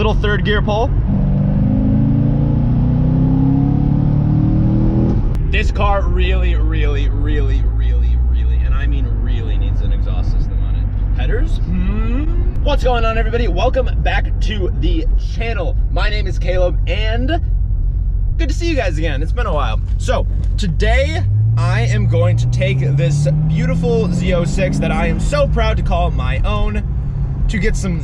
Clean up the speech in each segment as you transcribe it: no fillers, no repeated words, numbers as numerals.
little third gear pull. This car really, and I mean really needs an exhaust system on it. Headers? What's going on, everybody? Welcome back to the channel. My name is Caleb, and good to see you guys again. It's been a while. So today I am going to take this beautiful Z06 that I am so proud to call my own to get some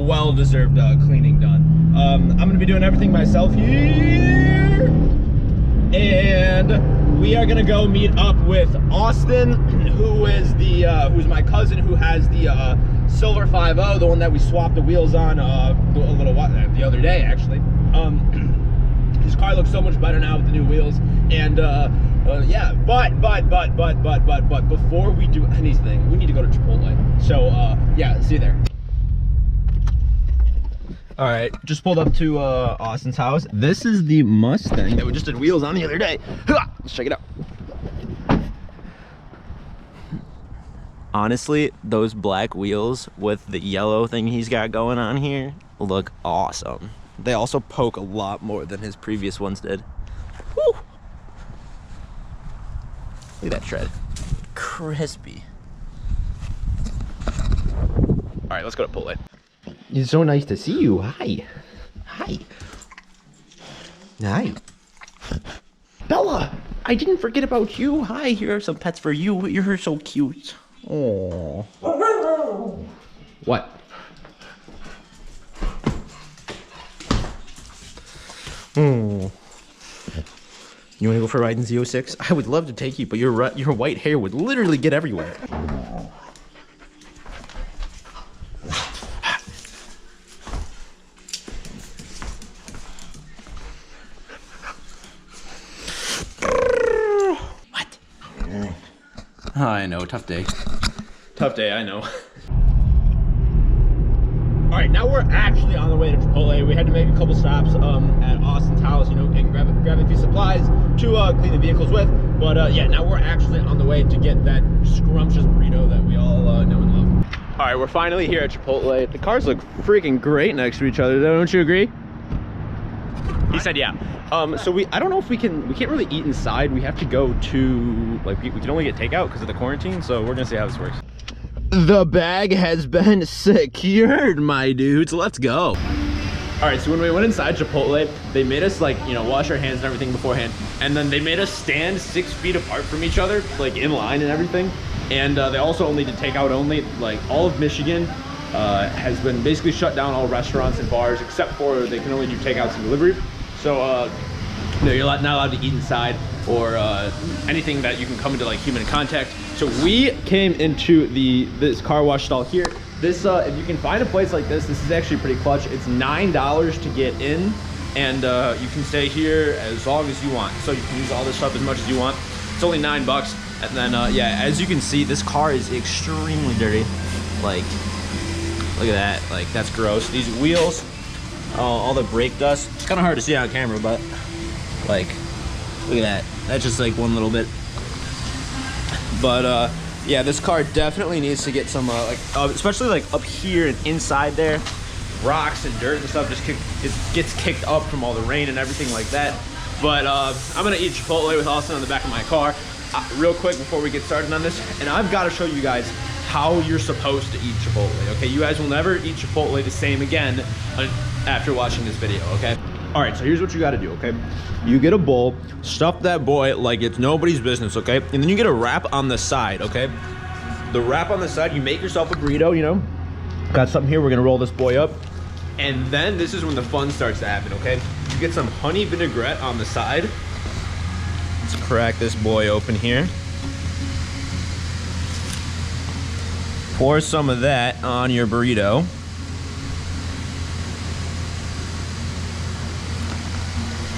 well-deserved cleaning done. I'm gonna be doing everything myself here, and we are gonna go meet up with Austin, who's my cousin, who has the silver 5.0, the one that we swapped the wheels on the other day, actually. His car looks so much better now with the new wheels, and yeah, but before we do anything, we need to go to Chipotle. So yeah, see you there. All right, just pulled up to Austin's house. This is the Mustang that we just did wheels on the other day. Let's check it out. Honestly, those black wheels with the yellow thing he's got going on here look awesome. They also poke a lot more than his previous ones did. Woo! Look at that tread. Crispy. All right, let's go to Chipotle. It's so nice to see you. Hi. Hi. Hi. Bella, I didn't forget about you. Hi, here are some pets for you. You're so cute. Oh. What? Oh. You want to go for a ride in Z06? I would love to take you, but your white hair would literally get everywhere. What? Oh, I know, tough day. Tough day, I know. All right, now we're actually on the way to Chipotle. We had to make a couple stops at Austin's house, you know, and grab a few supplies to clean the vehicles with. But yeah, now we're actually on the way to get that scrumptious burrito that we all know and love. All right, we're finally here at Chipotle. The cars look freaking great next to each other, don't you agree? He said yeah. So I don't know if we can't really eat inside. We have to go to, like, we can only get takeout because of the quarantine, so we're gonna see how this works. The bag has been secured, my dudes. Let's go. All right, so when we went inside Chipotle, they made us, like, you know, wash our hands and everything beforehand, and then they made us stand 6 feet apart from each other, like in line and everything. And they also only did takeout only. Like, all of Michigan has been basically shut down, all restaurants and bars, except for they can only do takeouts and delivery. So you know, you're not allowed to eat inside or anything that you can come into like human contact. So we came into this car wash stall here. This if you can find a place like this is actually pretty clutch. It's $9 to get in, and you can stay here as long as you want. So you can use all this stuff as much as you want. It's only $9, and then yeah, as you can see, this car is extremely dirty. Like, look at that. Like, that's gross. These wheels, all the brake dust. It's kind of hard to see on camera, but like, look at that. That's just like one little bit. But yeah, this car definitely needs to get some especially like up here and inside there, rocks and dirt and stuff it gets kicked up from all the rain and everything like that. But I'm gonna eat Chipotle with Austin on the back of my car real quick before we get started on this, and I've got to show you guys how you're supposed to eat Chipotle. Okay, you guys will never eat Chipotle the same again after watching this video. Okay. All right, so here's what you got to do, okay? You get a bowl, stuff that boy like it's nobody's business, okay? And then you get a wrap on the side, okay? The wrap on the side, you make yourself a burrito, you know? Got something here, we're gonna roll this boy up. And then this is when the fun starts to happen, okay? You get some honey vinaigrette on the side. Let's crack this boy open here. Pour some of that on your burrito.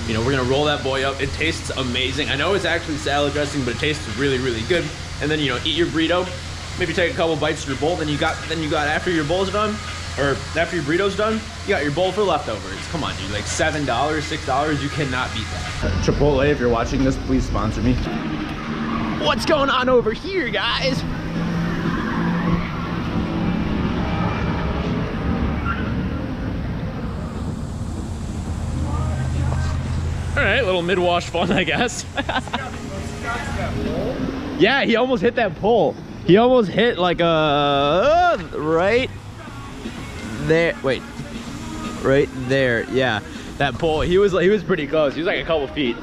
You know, we're gonna roll that boy up. It tastes amazing. I know it's actually salad dressing, but it tastes really, really good. And then, you know, eat your burrito. Maybe take a couple bites of your bowl. Then you got after your bowl's done, or after your burrito's done, you got your bowl for leftovers. Come on, dude. Like $7, $6, you cannot beat that. Chipotle, if you're watching this, please sponsor me. What's going on over here, guys? right, little mid-wash fun, I guess. Yeah, he almost hit that pole. He almost hit like a right there. Wait, right there. Yeah, that pole. He was pretty close. He was like a couple feet.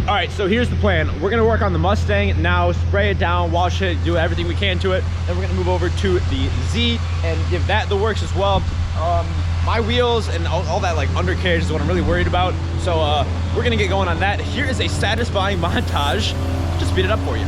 All right, so here's the plan. We're gonna work on the Mustang now, spray it down, wash it, do everything we can to it. Then we're gonna move over to the Z and give that the works as well. My wheels and all that like undercarriage is what I'm really worried about. So we're gonna get going on that. Here is a satisfying montage to speed it up for you.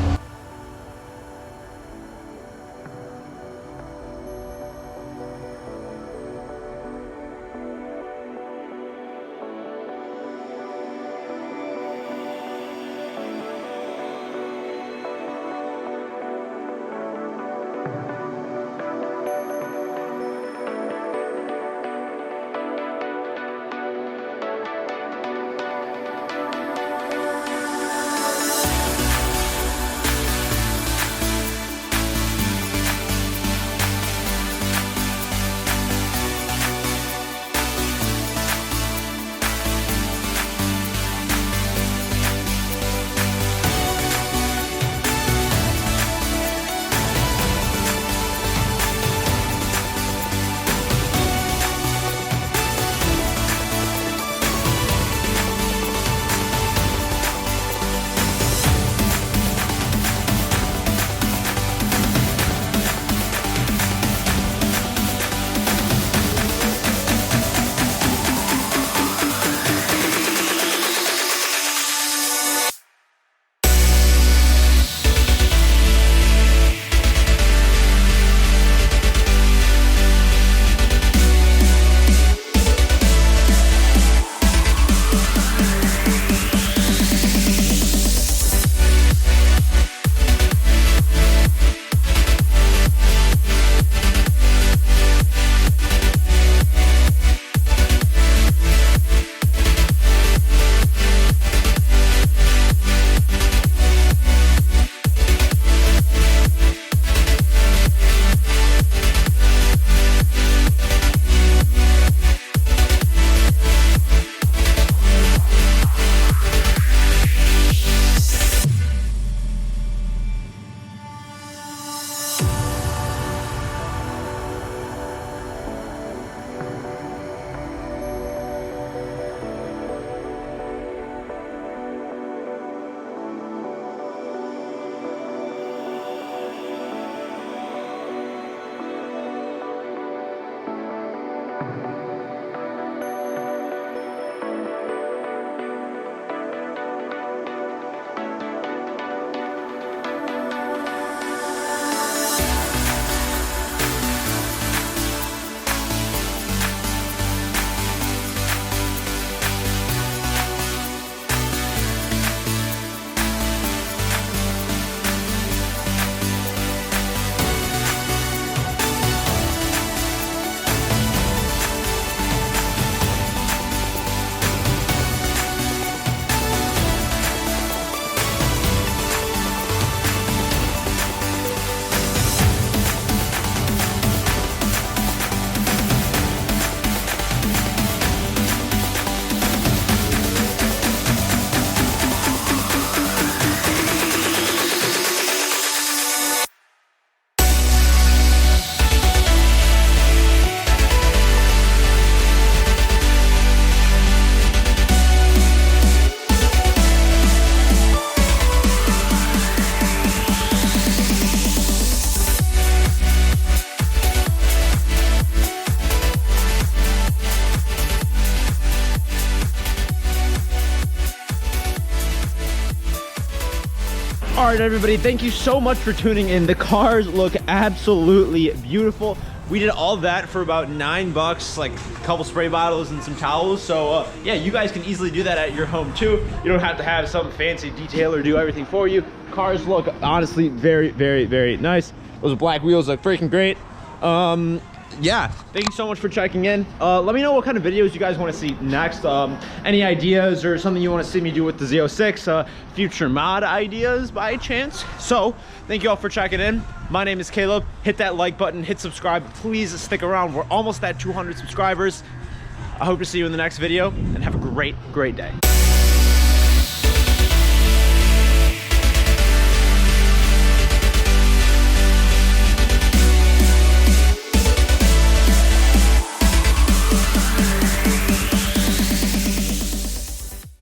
All right, everybody, thank you so much for tuning in. The cars look absolutely beautiful. We did all that for about $9, like a couple spray bottles and some towels. So yeah, you guys can easily do that at your home too. You don't have to have some fancy detailer do everything for you. Cars look honestly very, very, very nice. Those black wheels look freaking great. Yeah, thank you so much for checking in. Let me know what kind of videos you guys want to see next. Any ideas or something you want to see me do with the Z06, future mod ideas by chance. So thank you all for checking in. My name is Caleb. Hit that like button, hit subscribe. Please stick around. We're almost at 200 subscribers. I hope to see you in the next video and have a great, great day.